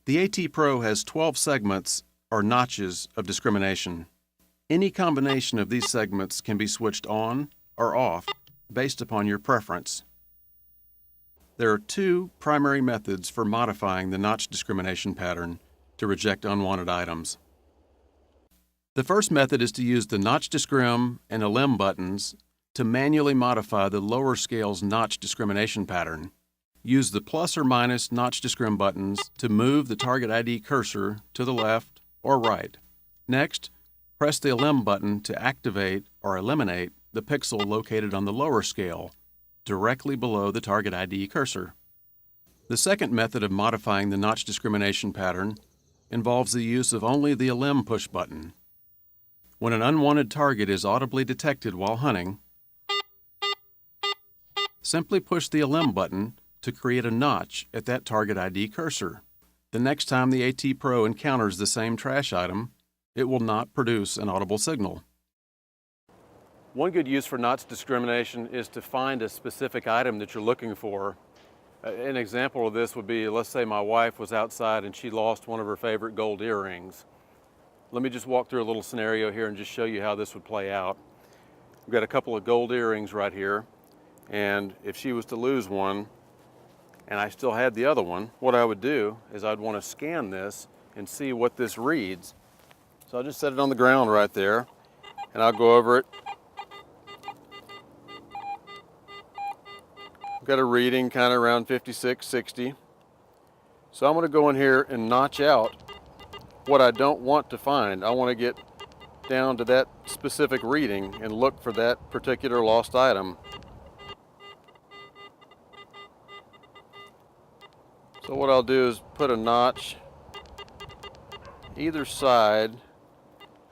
The AT Pro has 12 segments, or notches, of discrimination. Any combination of these segments can be switched on or off based upon your preference. There are two primary methods for modifying the notch discrimination pattern to reject unwanted items. The first method is to use the Notch Discrim and Elim buttons to manually modify the lower scale's notch discrimination pattern. Use the plus or minus Notch Discrim buttons to move the target ID cursor to the left or right. Next, press the Elim button to activate or eliminate the pixel located on the lower scale, directly below the target ID cursor. The second method of modifying the notch discrimination pattern involves the use of only the Elim push button. When an unwanted target is audibly detected while hunting, simply push the Elim button to create a notch at that target ID cursor. The next time the AT Pro encounters the same trash item, it will not produce an audible signal. One good use for notch discrimination is to find a specific item that you're looking for. An example of this would be, let's say my wife was outside and she lost one of her favorite gold earrings. Let me just walk through a little scenario here and just show you how this would play out. We've got a couple of gold earrings right here, and if she was to lose one and I still had the other one, what I would do is I'd want to scan this and see what this reads. So I'll just set it on the ground right there and I'll go over it. I've got a reading kind of around 56, 60. So I'm going to go in here and notch out what I don't want to find. I want to get down to that specific reading and look for that particular lost item. So what I'll do is put a notch either side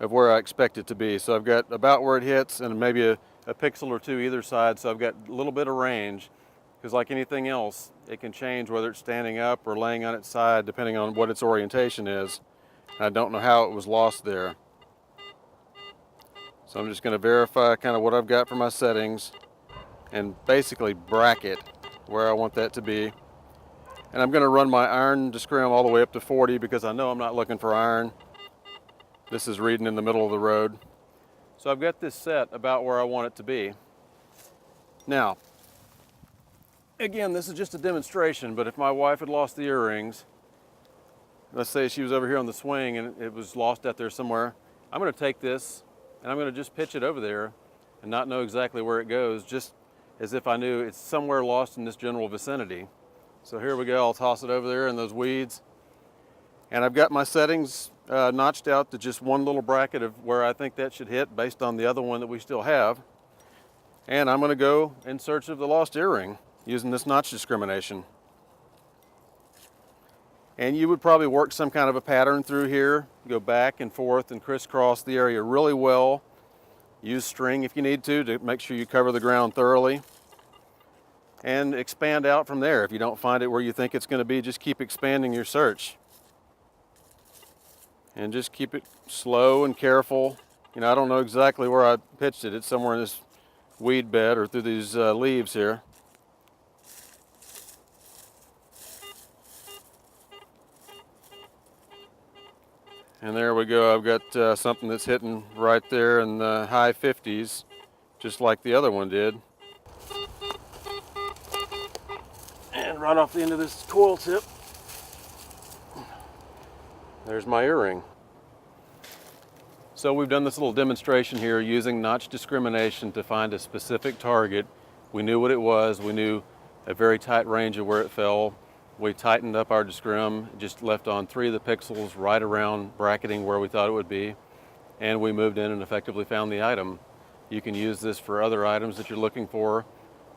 of where I expect it to be. So I've got about where it hits and maybe a pixel or two either side, so I've got a little bit of range, because like anything else, it can change whether it's standing up or laying on its side depending on what its orientation is. I don't know how it was lost there. So I'm just going to verify kind of what I've got for my settings and basically bracket where I want that to be. And I'm going to run my iron discrim all the way up to 40 because I know I'm not looking for iron. This is reading in the middle of the road. So I've got this set about where I want it to be. Now, again, this is just a demonstration, but if my wife had lost the earrings, let's say she was over here on the swing and it was lost out there somewhere, I'm going to take this and I'm going to just pitch it over there and not know exactly where it goes, just as if I knew it's somewhere lost in this general vicinity. So here we go, I'll toss it over there in those weeds. And I've got my settings notched out to just one little bracket of where I think that should hit based on the other one that we still have. And I'm going to go in search of the lost earring using this notch discrimination. And you would probably work some kind of a pattern through here, go back and forth and crisscross the area really well. Use string if you need to make sure you cover the ground thoroughly. And expand out from there. If you don't find it where you think it's going to be, just keep expanding your search. And just keep it slow and careful. You know, I don't know exactly where I pitched it. It's somewhere in this weed bed or through these leaves here. And there we go. I've got something that's hitting right there in the high 50s, just like the other one did. And right off the end of this coil tip, there's my earring. So we've done this little demonstration here using notch discrimination to find a specific target. We knew what it was. We knew a very tight range of where it fell. We tightened up our discrim, just left on 3 of the pixels right around bracketing where we thought it would be. And we moved in and effectively found the item. You can use this for other items that you're looking for.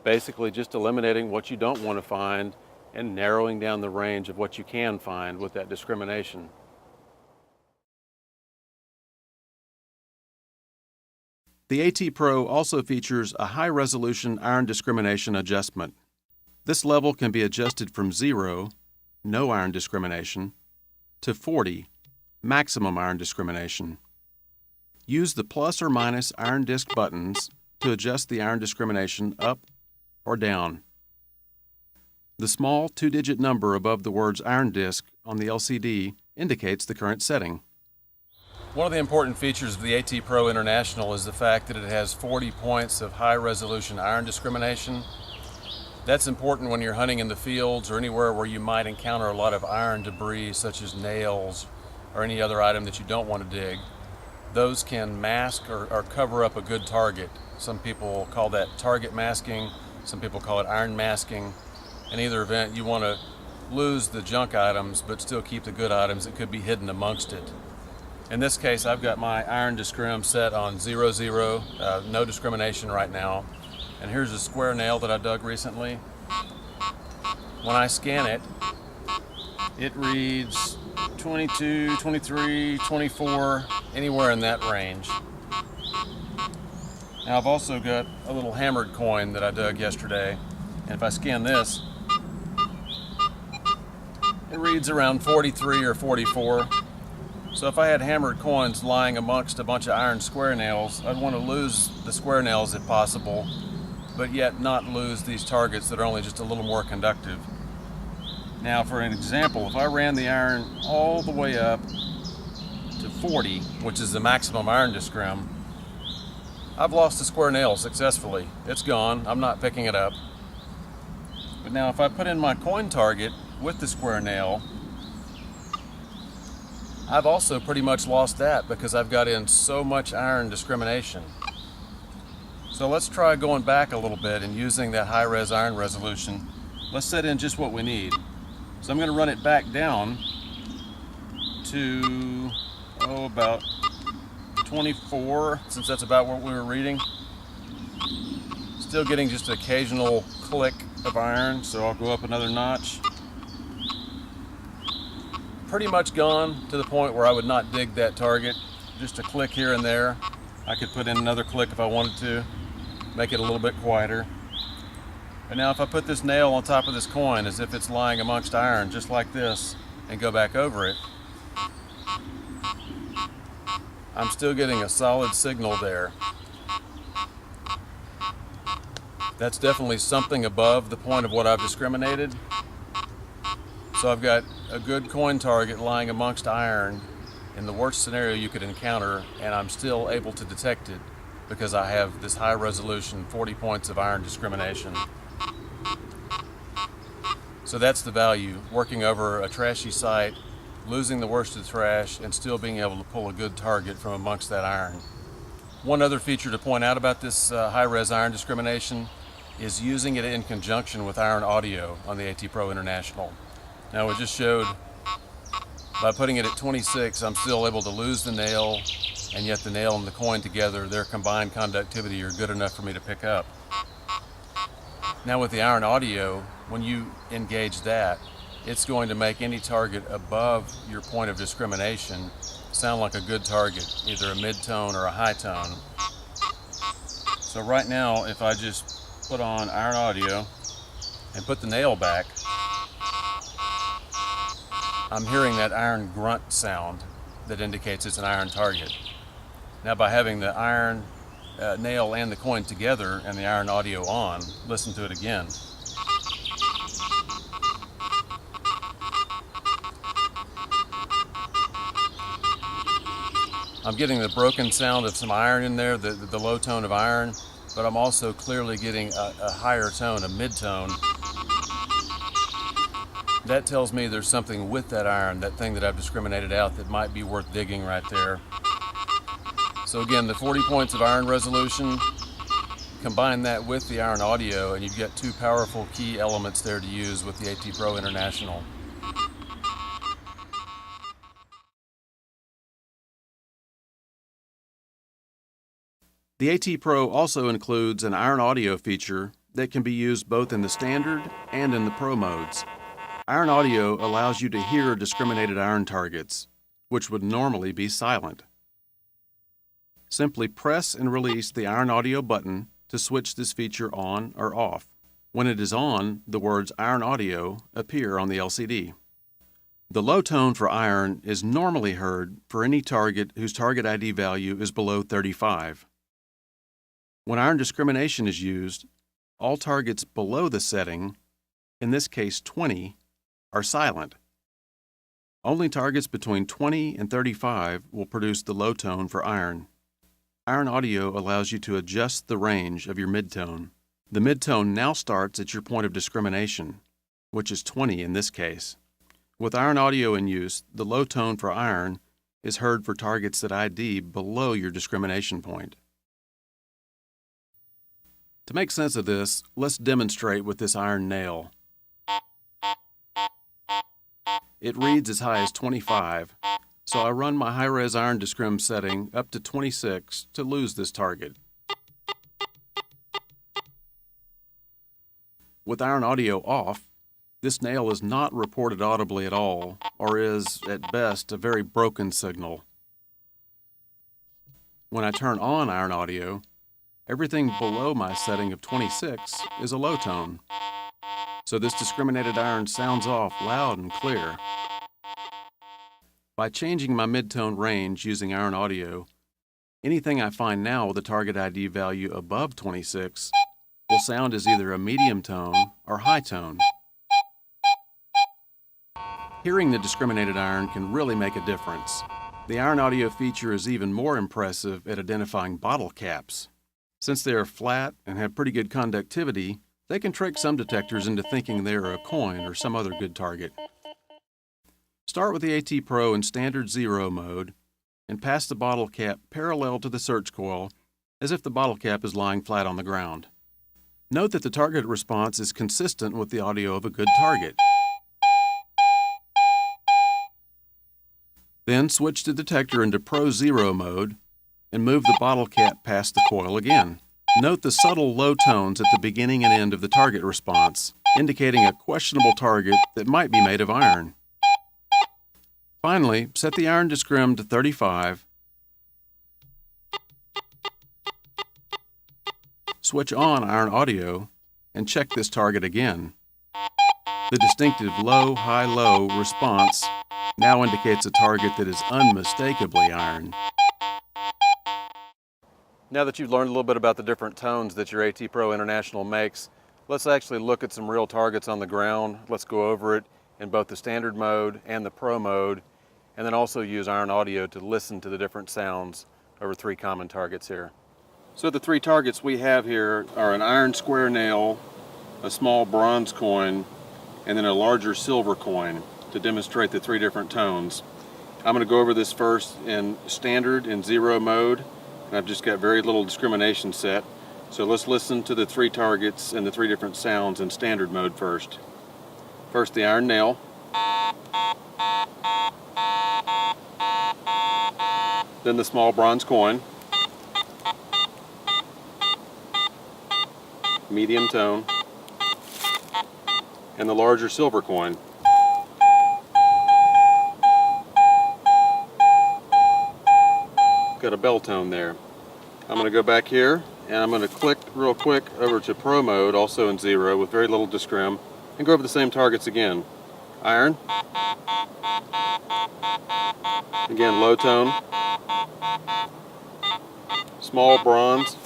Basically just eliminating what you don't want to find and narrowing down the range of what you can find with that discrimination. The AT Pro also features a high-resolution iron discrimination adjustment. This level can be adjusted from 0, no iron discrimination, to 40, maximum iron discrimination. Use the plus or minus iron disc buttons to adjust the iron discrimination up or down. The small two-digit number above the words iron disc on the LCD indicates the current setting. One of the important features of the AT Pro International is the fact that it has 40 points of high-resolution iron discrimination. That's important when you're hunting in the fields or anywhere where you might encounter a lot of iron debris, such as nails or any other item that you don't want to dig. Those can mask or cover up a good target. Some people call that target masking, some people call it iron masking. In either event, you want to lose the junk items but still keep the good items that could be hidden amongst it. In this case, I've got my iron discrim set on 00, no discrimination right now. And here's a square nail that I dug recently. When I scan it, it reads 22, 23, 24, anywhere in that range. Now I've also got a little hammered coin that I dug yesterday, and if I scan this, it reads around 43 or 44. So if I had hammered coins lying amongst a bunch of iron square nails, I'd want to lose the square nails if possible, but yet not lose these targets that are only just a little more conductive. Now for an example, if I ran the iron all the way up to 40, which is the maximum iron discrim, I've lost the square nail successfully. It's gone, I'm not picking it up. But now if I put in my coin target with the square nail, I've also pretty much lost that because I've got in so much iron discrimination. So let's try going back a little bit and using that high-res iron resolution. Let's set in just what we need. So I'm going to run it back down to, about 24, since that's about what we were reading. Still getting just an occasional click of iron, so I'll go up another notch. Pretty much gone to the point where I would not dig that target. Just a click here and there. I could put in another click if I wanted to, make it a little bit quieter. And now if I put this nail on top of this coin as if it's lying amongst iron, just like this, and go back over it, I'm still getting a solid signal there. That's definitely something above the point of what I've discriminated. So I've got a good coin target lying amongst iron in the worst scenario you could encounter, and I'm still able to detect it because I have this high resolution 40 points of iron discrimination. So that's the value, working over a trashy site, losing the worst of the trash, and still being able to pull a good target from amongst that iron. One other feature to point out about this high-res iron discrimination is using it in conjunction with iron audio on the AT Pro International. Now we just showed by putting it at 26, I'm still able to lose the nail, and yet the nail and the coin together, their combined conductivity are good enough for me to pick up. Now with the iron audio, when you engage that, it's going to make any target above your point of discrimination sound like a good target, either a mid-tone or a high tone. So right now, if I just put on iron audio and put the nail back, I'm hearing that iron grunt sound that indicates it's an iron target. Now by having the iron nail and the coin together and the iron audio on, listen to it again. I'm getting the broken sound of some iron in there, the low tone of iron, but I'm also clearly getting a higher tone, a mid-tone. That tells me there's something with that iron, that thing that I've discriminated out, that might be worth digging right there. So again, the 40 points of iron resolution, combine that with the iron audio, and you've got two powerful key elements there to use with the AT Pro International. The AT Pro also includes an iron audio feature that can be used both in the standard and in the Pro modes. Iron audio allows you to hear discriminated iron targets, which would normally be silent. Simply press and release the iron audio button to switch this feature on or off. When it is on, the words iron audio appear on the LCD. The low tone for iron is normally heard for any target whose target ID value is below 35. When iron discrimination is used, all targets below the setting in this case 20, are silent. Only targets between 20 and 35 will produce the low tone for iron. Iron audio allows you to adjust the range of your midtone. The midtone now starts at your point of discrimination, which is 20 in this case. With iron audio in use, the low tone for iron is heard for targets that ID below your discrimination point. To make sense of this, let's demonstrate with this iron nail. It reads as high as 25, so I run my high-res iron discrim setting up to 26 to lose this target. With iron audio off, this nail is not reported audibly at all, or is, at best, a very broken signal. When I turn on iron audio, everything below my setting of 26 is a low tone, so this discriminated iron sounds off loud and clear. By changing my midtone range using iron audio, anything I find now with a target ID value above 26 will sound as either a medium tone or high tone. Hearing the discriminated iron can really make a difference. The iron audio feature is even more impressive at identifying bottle caps. Since they are flat and have pretty good conductivity, they can trick some detectors into thinking they are a coin or some other good target. Start with the AT Pro in standard 0 mode and pass the bottle cap parallel to the search coil as if the bottle cap is lying flat on the ground. Note that the target response is consistent with the audio of a good target. Then switch the detector into Pro 0 mode and move the bottle cap past the coil again. Note the subtle low tones at the beginning and end of the target response, indicating a questionable target that might be made of iron. Finally, set the iron discrim to 35, switch on iron audio, and check this target again. The distinctive low, high, low response now indicates a target that is unmistakably iron. Now that you've learned a little bit about the different tones that your AT Pro International makes, let's actually look at some real targets on the ground. Let's go over it in both the standard mode and the Pro mode, and then also use iron audio to listen to the different sounds over 3 common targets here. So the 3 targets we have here are an iron square nail, a small bronze coin, and then a larger silver coin to demonstrate the 3 different tones. I'm going to go over this first in standard in 0 mode, and I've just got very little discrimination set. So let's listen to the 3 targets and the 3 different sounds in standard mode first. First, the iron nail. Then the small bronze coin. Medium tone. And the larger silver coin. Got a bell tone there. I'm going to go back here and I'm going to click real quick over to Pro mode, also in 0 with very little discrim, and go over the same targets again. Iron. Again, low tone. Small bronze.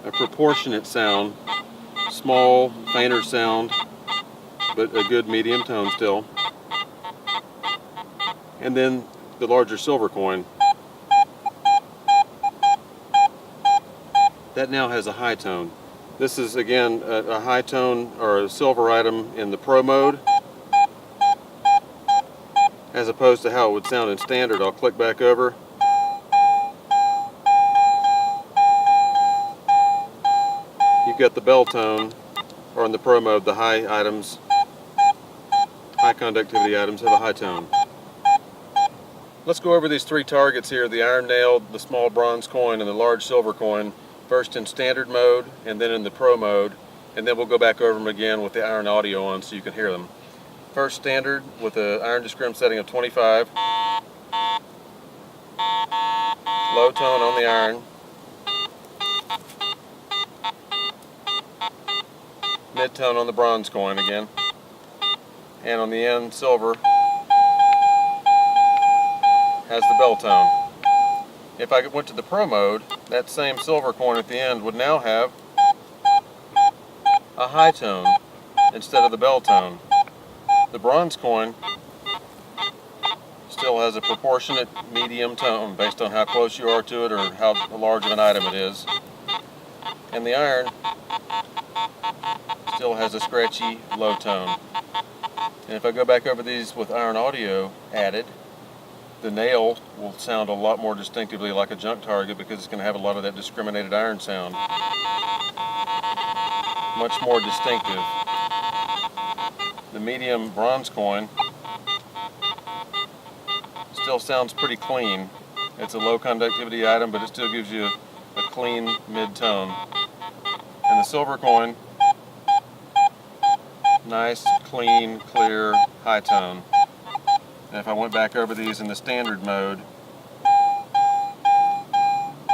A proportionate sound. Small, fainter sound, but a good medium tone still. And then the larger silver coin. That now has a high tone. This is again a high tone or a silver item in the Pro mode, as opposed to how it would sound in standard. I'll click back over. You've got the bell tone, or in the Pro mode, the high items, high conductivity items have a high tone. Let's go over these 3 targets here, the iron nail, the small bronze coin, and the large silver coin, first in standard mode and then in the Pro mode, and then we'll go back over them again with the iron audio on so you can hear them. First standard with the iron discrim setting of 25. Low tone on the iron. Mid-tone on the bronze coin again. And on the end, silver has the bell tone. If I went to the Pro mode, that same silver coin at the end would now have a high tone instead of the bell tone. The bronze coin still has a proportionate medium tone based on how close you are to it or how large of an item it is. And the iron still has a scratchy low tone. And if I go back over these with iron audio added, the nail will sound a lot more distinctively like a junk target because it's going to have a lot of that discriminated iron sound. Much more distinctive. The medium bronze coin still sounds pretty clean. It's a low conductivity item, but it still gives you a clean mid-tone. And the silver coin, nice, clean, clear, high tone. And if I went back over these in the standard mode,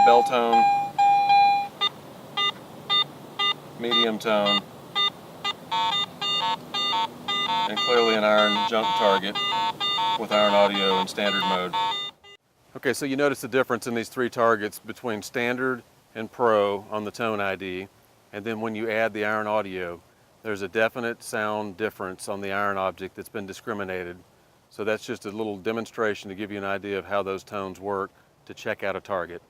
bell tone, medium tone, and clearly an iron junk target with iron audio in standard mode. Okay, so you notice the difference in these three targets between standard and pro on the tone ID, and then when you add the iron audio, there's a definite sound difference on the iron object that's been discriminated. So that's just a little demonstration to give you an idea of how those tones work to check out a target.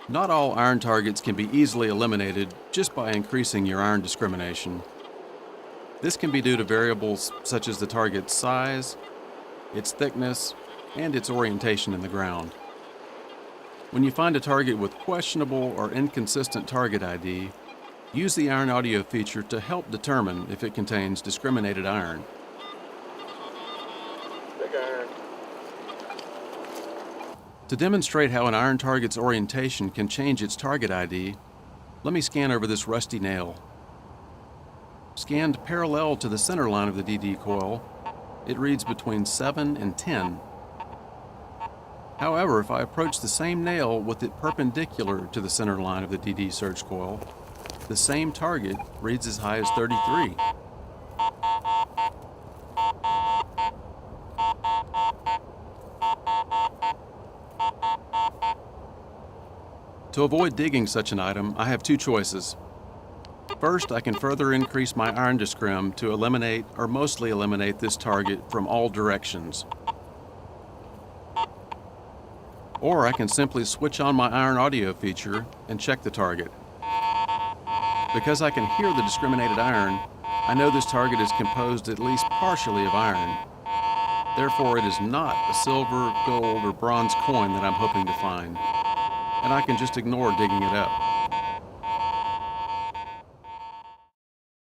Not all iron targets can be easily eliminated just by increasing your iron discrimination. This can be due to variables such as the target's size, its thickness, and its orientation in the ground. When you find a target with questionable or inconsistent target ID, use the iron audio feature to help determine if it contains discriminated iron. To demonstrate how an iron target's orientation can change its target ID, let me scan over this rusty nail. Scanned parallel to the center line of the DD coil, it reads between 7 and 10. However, if I approach the same nail with it perpendicular to the center line of the DD surge coil, the same target reads as high as 33. To avoid digging such an item, I have two choices. First, I can further increase my iron discrim to eliminate or mostly eliminate this target from all directions. Or I can simply switch on my iron audio feature and check the target. Because I can hear the discriminated iron, I know this target is composed at least partially of iron. Therefore, it is not a silver, gold, or bronze coin that I'm hoping to find, and I can just ignore digging it up.